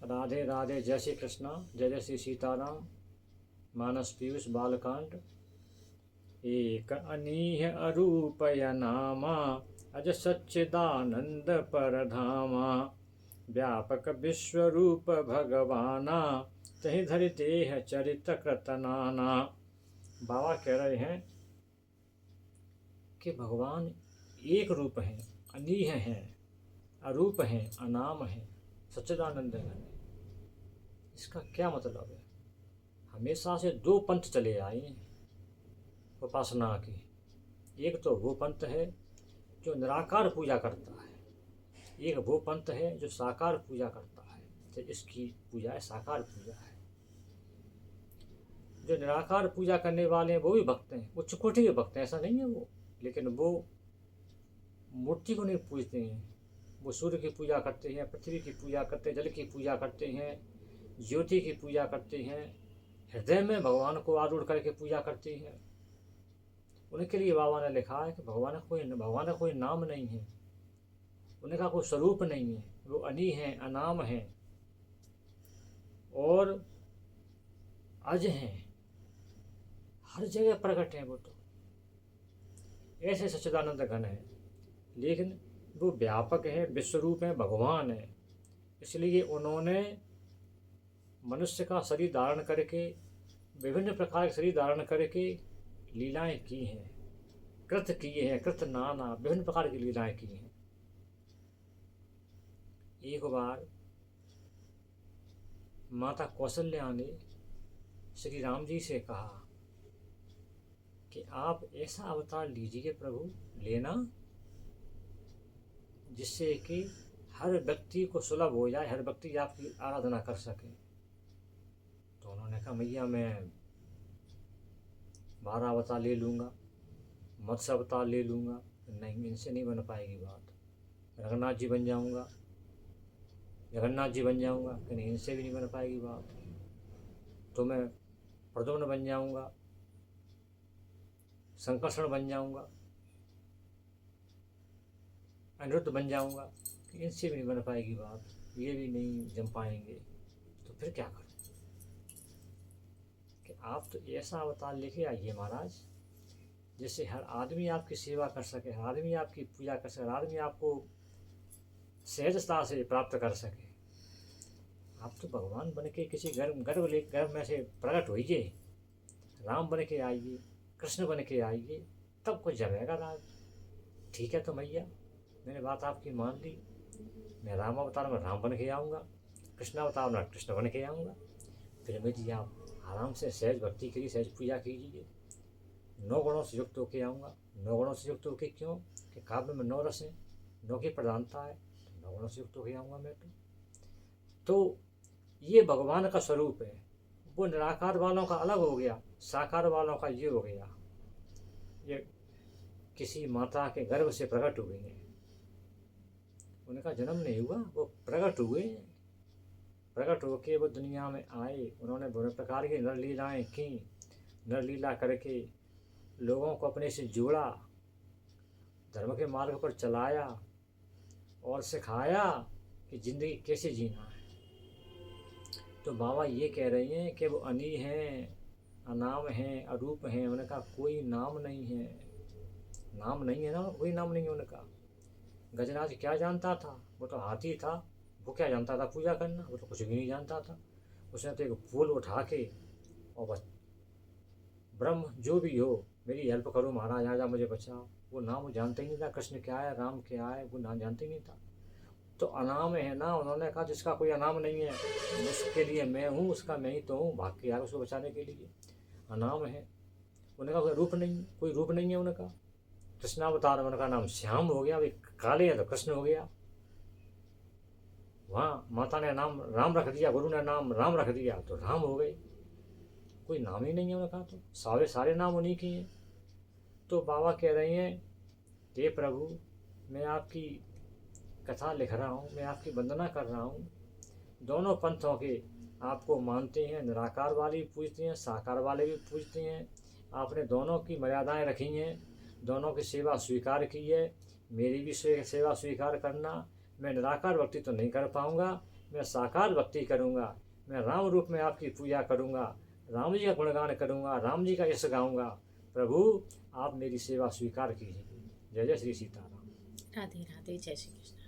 राधे राधे, जय श्री कृष्णा, जय जय श्री सीताराम। मानस पीयूष बालकांड। एक अनीह अरूपय नामा, अज सच्चिदानंद परधामा। व्यापक विश्वरूप भगवाना, तहि धरि देह चरित कृत नाना। बाबा कह रहे हैं कि भगवान एक रूप हैं, अनीह हैं, अरूप हैं, अनाम हैं, सच्चिदानंद है। इसका क्या मतलब है? हमेशा से दो पंथ चले आए हैं उपासना की। एक तो वो पंथ है जो निराकार पूजा करता है, एक वो पंथ है जो साकार पूजा करता है। तो इसकी पूजा है साकार पूजा है। जो निराकार पूजा करने वाले हैं वो भी भक्त हैं, उच्च कोटि के भक्त हैं, ऐसा नहीं है वो, लेकिन वो मूर्ति को नहीं पूजते हैं। वो सूर्य की पूजा करते हैं, पृथ्वी की पूजा करते हैं, जल की पूजा करते हैं, ज्योति की पूजा करते हैं, हृदय में भगवान को आरूढ़ करके पूजा करते हैं। उनके लिए बाबा ने लिखा है कि भगवान का कोई नाम नहीं है, उनका कोई स्वरूप नहीं है, वो अनी हैं, अनाम हैं और अज हैं, हर जगह प्रकट हैं। वो तो ऐसे सच्चिदानंद घन है, लेकिन वो व्यापक है, विश्वरूप है, भगवान है। इसलिए उन्होंने मनुष्य का शरीर धारण करके, विभिन्न प्रकार के शरीर धारण करके लीलाएं की हैं, कृत किए हैं, कृत नाना, विभिन्न प्रकार की लीलाएं की हैं। एक बार माता कौशल्या ने श्री राम जी से कहा कि आप ऐसा अवतार लीजिए प्रभु, लेना जिससे कि हर व्यक्ति को सुलभ हो जाए, हर व्यक्ति आपकी आराधना कर सके। तो उन्होंने कहा मैया मैं 12 अवतार ले लूँगा, मत्स्य अवतार ले लूँगा। नहीं, इनसे नहीं बन पाएगी बात। रघुनाथ जी बन जाऊँगा, जगन्नाथ जी बन जाऊँगा, कि नहीं, इनसे भी नहीं बन पाएगी बात। तो मैं प्रद्युम्न बन जाऊँगा, संकर्षण बन जाऊँगा, अनिरुद्ध बन जाऊँगा, कि इनसे भी नहीं बन पाएगी बात, ये भी नहीं जम पाएंगे। तो फिर क्या करूँ? कि आप तो ऐसा अवतार लेके आइए महाराज जिससे हर आदमी आपकी सेवा कर सके, हर आदमी आपकी पूजा कर सके, हर आदमी आपको सहजता से प्राप्त कर सके। आप तो भगवान बन के किसी गर्भ में से प्रकट होइए, राम बन के आइए, कृष्ण बन के आइए, तब कुछ जमेगा राज। ठीक है तो मैया, मैंने बात आपकी मान ली, मैं राम अवतार में राम बन के आऊँगा, कृष्ण अवतार में कृष्ण बन के आऊँगा। फिर मेरी आप आराम से सहज भक्ति करिए, सहज पूजा कीजिए। 9 गुणों से युक्त होके आऊँगा। 9 गुणों से युक्त होके क्यों? कि काव्य में 9 रस हैं, 9 की प्रधानता है, तो 9 गुणों से युक्त होके आऊँगा मैं तो ये भगवान का स्वरूप है। वो निराकार वालों का अलग हो गया, साकार वालों का ये हो गया, ये किसी माता के गर्भ से प्रकट हुए हैं, उनका जन्म नहीं हुआ, वो प्रकट हुए। प्रकट होके वो दुनिया में आए, उन्होंने विभिन्न प्रकार की नरलीलाएँ की, नरलीला करके लोगों को अपने से जोड़ा, धर्म के मार्ग पर चलाया और सिखाया कि जिंदगी कैसे जीना है। तो बाबा ये कह रहे हैं कि वो अनी हैं, अनाम हैं, अरूप हैं, उनका कोई नाम नहीं है। नाम नहीं है ना, कोई नाम नहीं है उनका। गजराज क्या जानता था? वो तो हाथी था, वो क्या जानता था पूजा करना? वो तो कुछ भी नहीं जानता था। उसने तो एक फूल उठा के और बस ब्रह्म जो भी हो मेरी हेल्प करो महाराज, आजा मुझे बचाओ। वो नाम वो जानता ही नहीं था, कृष्ण क्या है, राम क्या है, वो नाम जानते ही नहीं था। तो अनाम है ना, उन्होंने कहा जिसका कोई अनाम नहीं है उसके लिए मैं हूँ, उसका मैं ही तो हूँ, भाग के यार उसको बचाने के लिए। अनाम है, उनका कोई रूप नहीं, कोई रूप नहीं है उनका। कृष्णावतार में उनका नाम श्याम हो गया, भाई काले है तो कृष्ण हो गया। वहाँ माता ने नाम राम रख दिया, गुरु ने नाम राम रख दिया तो राम हो गए। कोई नाम ही नहीं है उनका, तो सारे नाम उन्हीं के हैं। तो बाबा कह रहे हैं हे प्रभु, मैं आपकी कथा लिख रहा हूँ, मैं आपकी वंदना कर रहा हूँ। दोनों पंथों के आपको मानते हैं, निराकार वाले भी पूजते हैं, साकार वाले भी पूजते हैं। आपने दोनों की मर्यादाएं रखी हैं, दोनों की सेवा स्वीकार की है। मेरी भी सेवा स्वीकार करना। मैं निराकार भक्ति तो नहीं कर पाऊँगा, मैं साकार भक्ति करूँगा, मैं राम रूप में आपकी पूजा करूँगा, राम जी का गुणगान करूँगा, राम जी का यश गाऊँगा। प्रभु आप मेरी सेवा स्वीकार कीजिए। जय जय श्री सीताराम। राधे राधे, जय श्री कृष्ण।